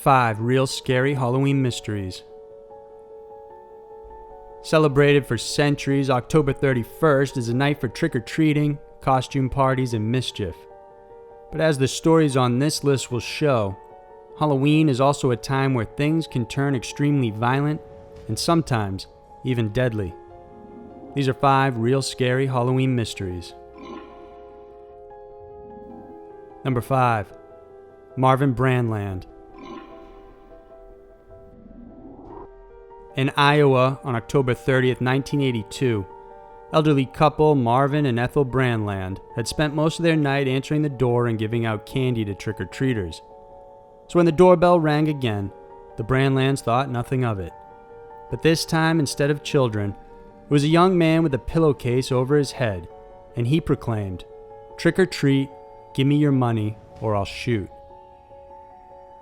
5 Real Scary Halloween Mysteries. Celebrated for centuries, October 31st is a night for trick-or-treating, costume parties, and mischief. But as the stories on this list will show, Halloween is also a time where things can turn extremely violent and sometimes even deadly. These are 5 real scary Halloween mysteries. Number 5. Marvin Brandland. In Iowa, on October 30th, 1982, elderly couple Marvin and Ethel Brandland had spent most of their night answering the door and giving out candy to trick-or-treaters. So when the doorbell rang again, the Brandlands thought nothing of it. But this time, instead of children, it was a young man with a pillowcase over his head, and he proclaimed, "Trick or treat, give me your money, or I'll shoot."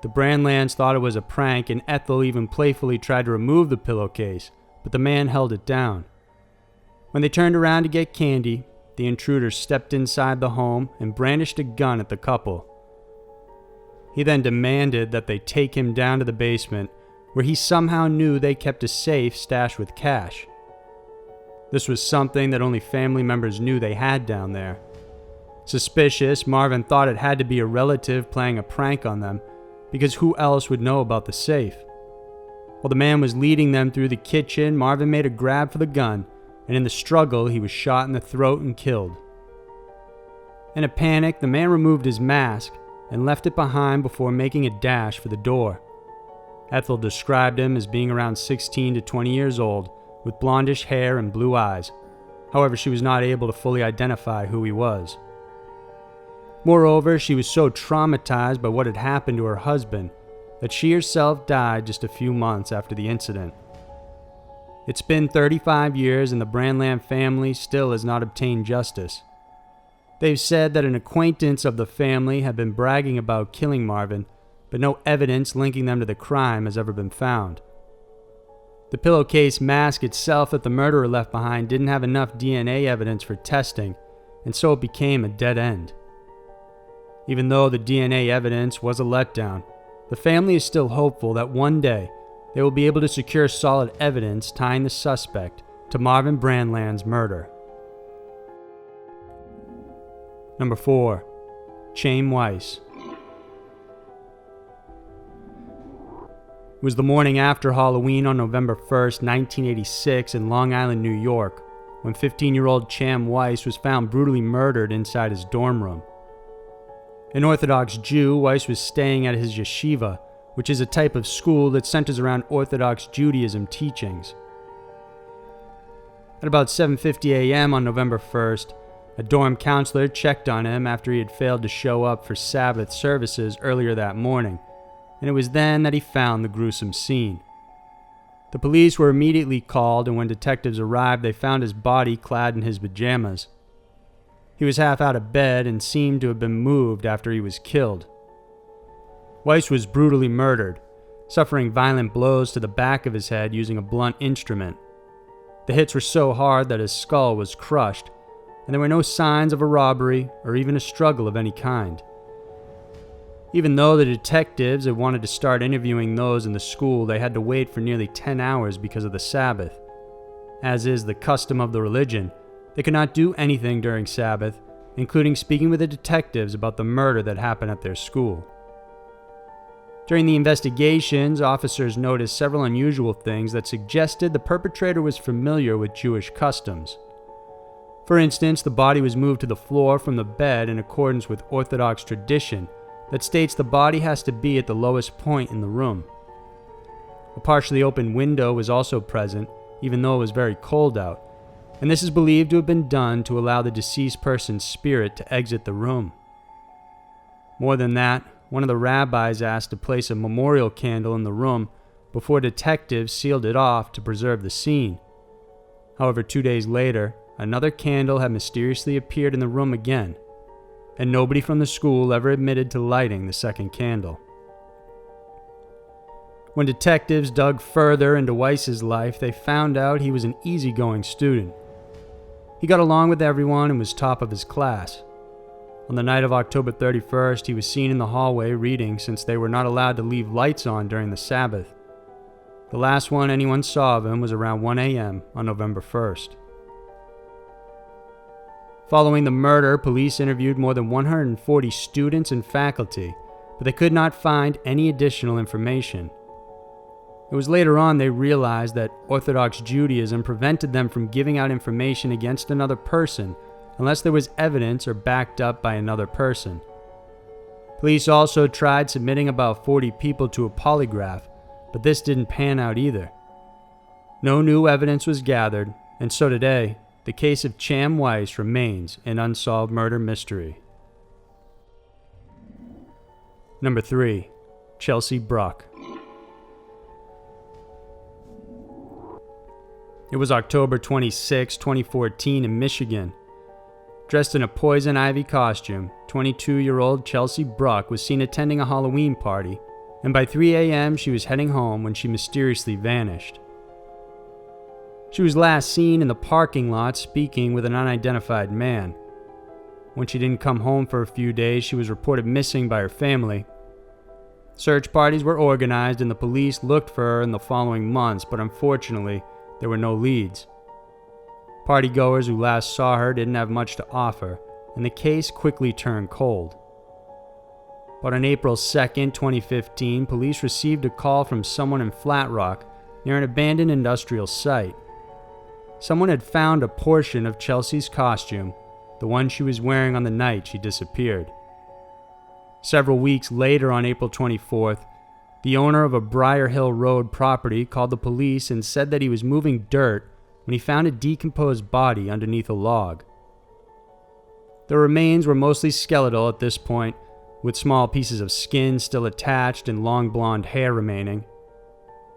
The Brandlands thought it was a prank, and Ethel even playfully tried to remove the pillowcase, but the man held it down. When they turned around to get candy, the intruder stepped inside the home and brandished a gun at the couple. He then demanded that they take him down to the basement, where he somehow knew they kept a safe stashed with cash. This was something that only family members knew they had down there. Suspicious, Marvin thought it had to be a relative playing a prank on them, because who else would know about the safe? While the man was leading them through the kitchen, Marvin made a grab for the gun, and in the struggle, he was shot in the throat and killed. In a panic, the man removed his mask and left it behind before making a dash for the door. Ethel described him as being around 16 to 20 years old, with blondish hair and blue eyes. However, she was not able to fully identify who he was. Moreover, she was so traumatized by what had happened to her husband that she herself died just a few months after the incident. It's been 35 years and the Brandland family still has not obtained justice. They've said that an acquaintance of the family had been bragging about killing Marvin, but no evidence linking them to the crime has ever been found. The pillowcase mask itself that the murderer left behind didn't have enough DNA evidence for testing, and so it became a dead end. Even though the DNA evidence was a letdown, the family is still hopeful that one day they will be able to secure solid evidence tying the suspect to Marvin Brandland's murder. Number 4. Weiss. It was the morning after Halloween on November 1st, 1986 in Long Island, New York, when 15-year-old Weiss was found brutally murdered inside his dorm room. An Orthodox Jew, Weiss was staying at his yeshiva, which is a type of school that centers around Orthodox Judaism teachings. At about 7:50 a.m. on November 1st, a dorm counselor checked on him after he had failed to show up for Sabbath services earlier that morning, and it was then that he found the gruesome scene. The police were immediately called, and when detectives arrived, they found his body clad in his pajamas. He was half out of bed and seemed to have been moved after he was killed. Weiss was brutally murdered, suffering violent blows to the back of his head using a blunt instrument. The hits were so hard that his skull was crushed, and there were no signs of a robbery or even a struggle of any kind. Even though the detectives had wanted to start interviewing those in the school, they had to wait for nearly 10 hours because of the Sabbath. As is the custom of the religion, they could not do anything during Sabbath, including speaking with the detectives about the murder that happened at their school. During the investigations, officers noticed several unusual things that suggested the perpetrator was familiar with Jewish customs. For instance, the body was moved to the floor from the bed in accordance with Orthodox tradition that states the body has to be at the lowest point in the room. A partially open window was also present, even though it was very cold out, and this is believed to have been done to allow the deceased person's spirit to exit the room. More than that, one of the rabbis asked to place a memorial candle in the room before detectives sealed it off to preserve the scene. However, 2 days later, another candle had mysteriously appeared in the room again, and nobody from the school ever admitted to lighting the second candle. When detectives dug further into Weiss's life, they found out he was an easygoing student. He got along with everyone and was top of his class. On the night of October 31st, he was seen in the hallway reading since they were not allowed to leave lights on during the Sabbath. The last one anyone saw of him was around 1 a.m. on November 1st. Following the murder, police interviewed more than 140 students and faculty, but they could not find any additional information. It was later on they realized that Orthodox Judaism prevented them from giving out information against another person unless there was evidence or backed up by another person. Police also tried submitting about 40 people to a polygraph, but this didn't pan out either. No new evidence was gathered, and so today, the case of Cham Weiss remains an unsolved murder mystery. Number 3. Chelsey Brock. It was October 26, 2014 in Michigan. Dressed in a poison ivy costume, 22-year-old Chelsey Brock was seen attending a Halloween party, and by 3 a.m. she was heading home when she mysteriously vanished. She was last seen in the parking lot speaking with an unidentified man. When she didn't come home for a few days, she was reported missing by her family. Search parties were organized and the police looked for her in the following months, but unfortunately, there were no leads. Partygoers who last saw her didn't have much to offer, and the case quickly turned cold. But on April 2, 2015, police received a call from someone in Flat Rock near an abandoned industrial site. Someone had found a portion of Chelsey's costume, the one she was wearing on the night she disappeared. Several weeks later, on April 24th, the owner of a Briar Hill Road property called the police and said that he was moving dirt when he found a decomposed body underneath a log. The remains were mostly skeletal at this point, with small pieces of skin still attached and long blonde hair remaining.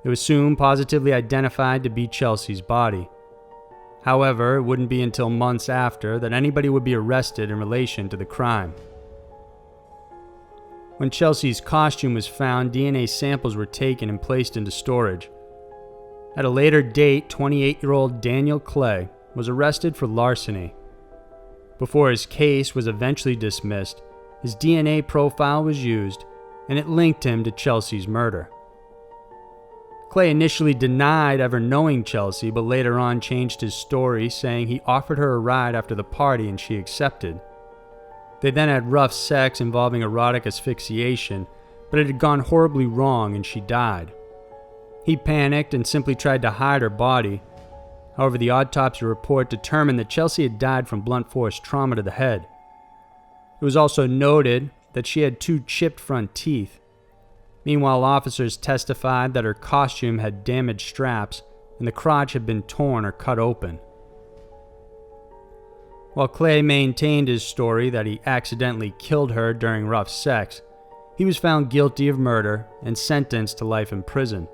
It was soon positively identified to be Chelsey's body. However, it wouldn't be until months after that anybody would be arrested in relation to the crime. When Chelsey's costume was found, DNA samples were taken and placed into storage. At a later date, 28-year-old Daniel Clay was arrested for larceny. Before his case was eventually dismissed, his DNA profile was used, and it linked him to Chelsey's murder. Clay initially denied ever knowing Chelsey, but later on changed his story, saying he offered her a ride after the party and she accepted. They then had rough sex involving erotic asphyxiation, but it had gone horribly wrong and she died. He panicked and simply tried to hide her body. However, the autopsy report determined that Chelsey had died from blunt force trauma to the head. It was also noted that she had 2 chipped front teeth. Meanwhile, officers testified that her costume had damaged straps and the crotch had been torn or cut open. While Clay maintained his story that he accidentally killed her during rough sex, he was found guilty of murder and sentenced to life in prison.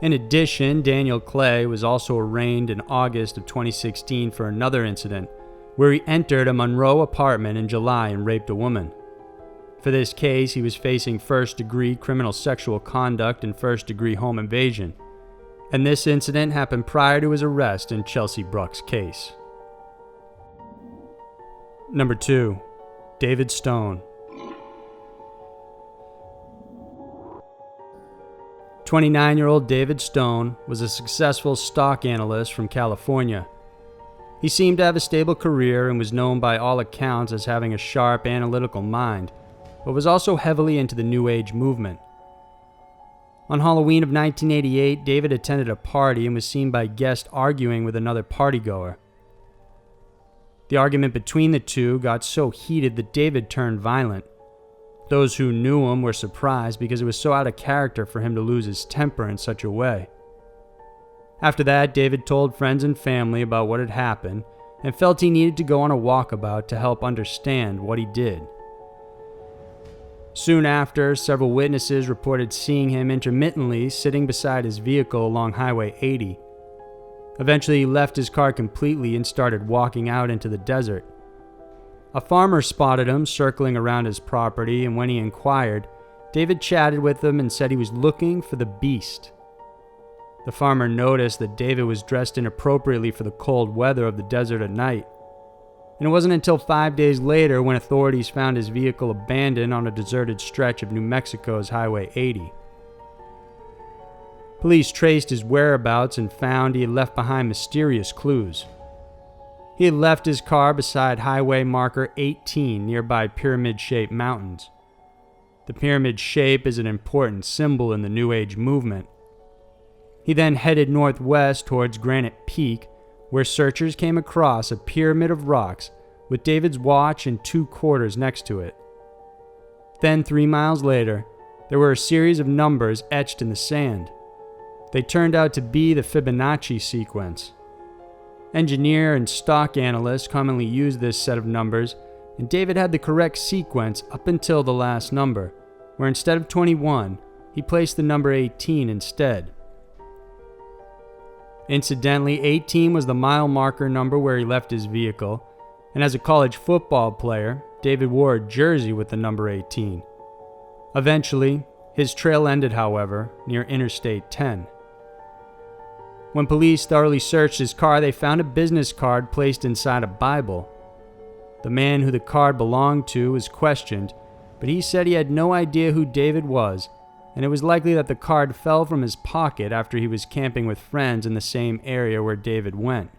In addition, Daniel Clay was also arraigned in August of 2016 for another incident, where he entered a Monroe apartment in July and raped a woman. For this case, he was facing first-degree criminal sexual conduct and first-degree home invasion, and this incident happened prior to his arrest in Chelsey Brock's case. Number 2. David Stone. 29-year-old David Stone was a successful stock analyst from California. He seemed to have a stable career and was known by all accounts as having a sharp analytical mind, but was also heavily into the New Age movement. On Halloween of 1988, David attended a party and was seen by guests arguing with another partygoer. The argument between the two got so heated that David turned violent. Those who knew him were surprised because it was so out of character for him to lose his temper in such a way. After that, David told friends and family about what had happened and felt he needed to go on a walkabout to help understand what he did. Soon after, several witnesses reported seeing him intermittently sitting beside his vehicle along Highway 80. Eventually, he left his car completely and started walking out into the desert. A farmer spotted him circling around his property, and when he inquired, David chatted with him and said he was looking for the beast. The farmer noticed that David was dressed inappropriately for the cold weather of the desert at night. and it wasn't until 5 days later when authorities found his vehicle abandoned on a deserted stretch of New Mexico's Highway 80. Police traced his whereabouts and found he had left behind mysterious clues. He had left his car beside highway marker 18 nearby pyramid-shaped mountains. The pyramid shape is an important symbol in the New Age movement. He then headed northwest towards Granite Peak, where searchers came across a pyramid of rocks with David's watch and 2 quarters next to it. Then 3 miles later, there were a series of numbers etched in the sand. They turned out to be the Fibonacci sequence. Engineer and stock analysts commonly use this set of numbers, and David had the correct sequence up until the last number, where instead of 21, he placed the number 18 instead. Incidentally, 18 was the mile marker number where he left his vehicle, and as a college football player, David wore a jersey with the number 18. Eventually, his trail ended, however, near Interstate 10. When police thoroughly searched his car, they found a business card placed inside a Bible. The man who the card belonged to was questioned, but he said he had no idea who David was, and it was likely that the card fell from his pocket after he was camping with friends in the same area where David went.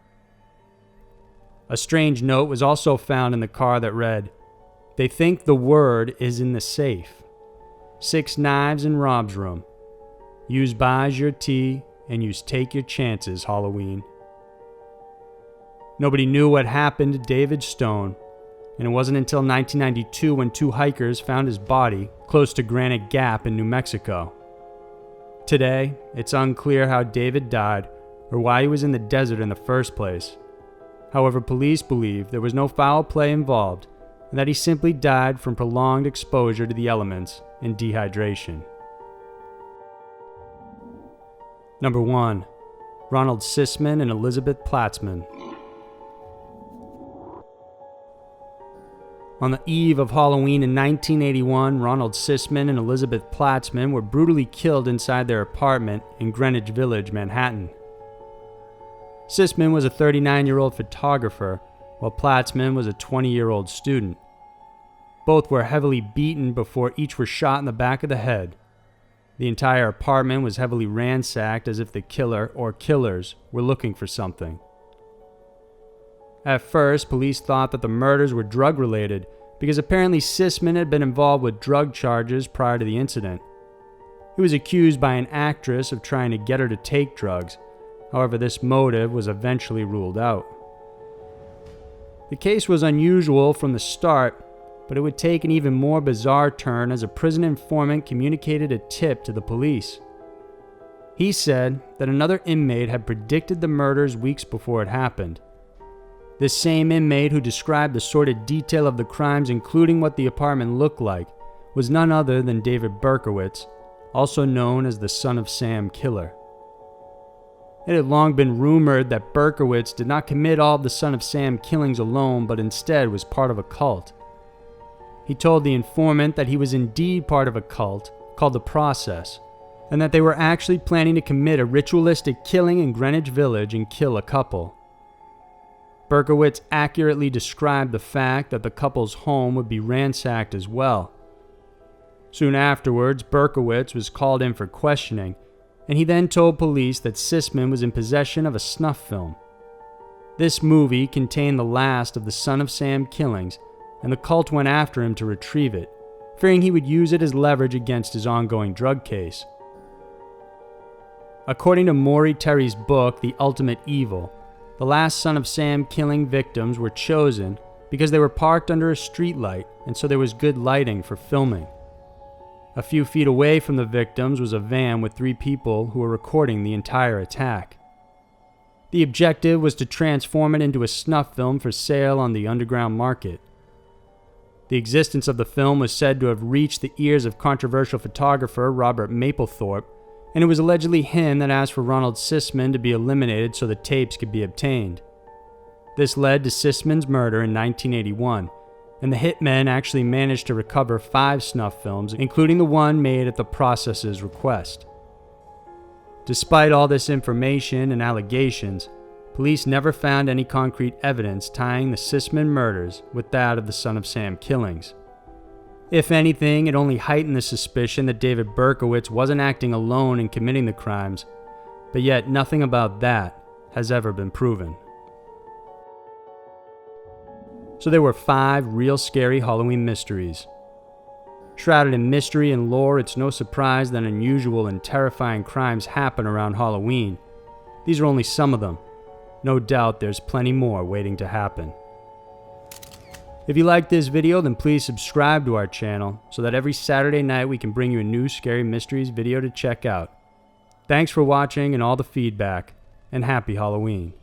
A strange note was also found in the car that read, "They think the word is in the safe. 6 knives in Rob's room. Use buys your tea and use take your chances, Halloween." Nobody knew what happened to David Stone, and it wasn't until 1992 when 2 hikers found his body close to Granite Gap in New Mexico. Today, it's unclear how David died or why he was in the desert in the first place. However, police believe there was no foul play involved and that he simply died from prolonged exposure to the elements and dehydration. Number 1. Ronald Sis Minh and Elizabeth Platzman. On the eve of Halloween in 1981, Ronald Sis Minh and Elizabeth Platzman were brutally killed inside their apartment in Greenwich Village, Manhattan. Sis Minh was a 39-year-old photographer, while Platzman was a 20-year-old student. Both were heavily beaten before each were shot in the back of the head. The entire apartment was heavily ransacked as if the killer or killers were looking for something. At first, police thought that the murders were drug-related because apparently Sis Minh had been involved with drug charges prior to the incident. He was accused by an actress of trying to get her to take drugs. However, this motive was eventually ruled out. The case was unusual from the start, but it would take an even more bizarre turn as a prison informant communicated a tip to the police. He said that another inmate had predicted the murders weeks before it happened. This same inmate who described the sordid detail of the crimes, including what the apartment looked like, was none other than David Berkowitz, also known as the Son of Sam killer. It had long been rumored that Berkowitz did not commit all of the Son of Sam killings alone, but instead was part of a cult. He told the informant that he was indeed part of a cult called The Process, and that they were actually planning to commit a ritualistic killing in Greenwich Village and kill a couple. Berkowitz accurately described the fact that the couple's home would be ransacked as well. Soon afterwards, Berkowitz was called in for questioning, and he then told police that Sis Minh was in possession of a snuff film. This movie contained the last of the Son of Sam killings, and the cult went after him to retrieve it, fearing he would use it as leverage against his ongoing drug case. According to Maury Terry's book, The Ultimate Evil, the last Son of Sam killing victims were chosen because they were parked under a streetlight, and so there was good lighting for filming. A few feet away from the victims was a van with 3 people who were recording the entire attack. The objective was to transform it into a snuff film for sale on the underground market. The existence of the film was said to have reached the ears of controversial photographer Robert Mapplethorpe, and it was allegedly him that asked for Ronald Sis Minh to be eliminated so the tapes could be obtained. This led to Sis Minh's murder in 1981, and the hitmen actually managed to recover 5 snuff films, including the one made at the Process's request. Despite all this information and allegations, police never found any concrete evidence tying the Sis Minh murders with that of the Son of Sam killings. If anything, it only heightened the suspicion that David Berkowitz wasn't acting alone in committing the crimes, but yet nothing about that has ever been proven. So there were 5 real scary Halloween mysteries. Shrouded in mystery and lore, it's no surprise that unusual and terrifying crimes happen around Halloween. These are only some of them. No doubt there's plenty more waiting to happen. If you liked this video, then please subscribe to our channel so that every Saturday night we can bring you a new Scary Mysteries video to check out. Thanks for watching and all the feedback, and happy Halloween.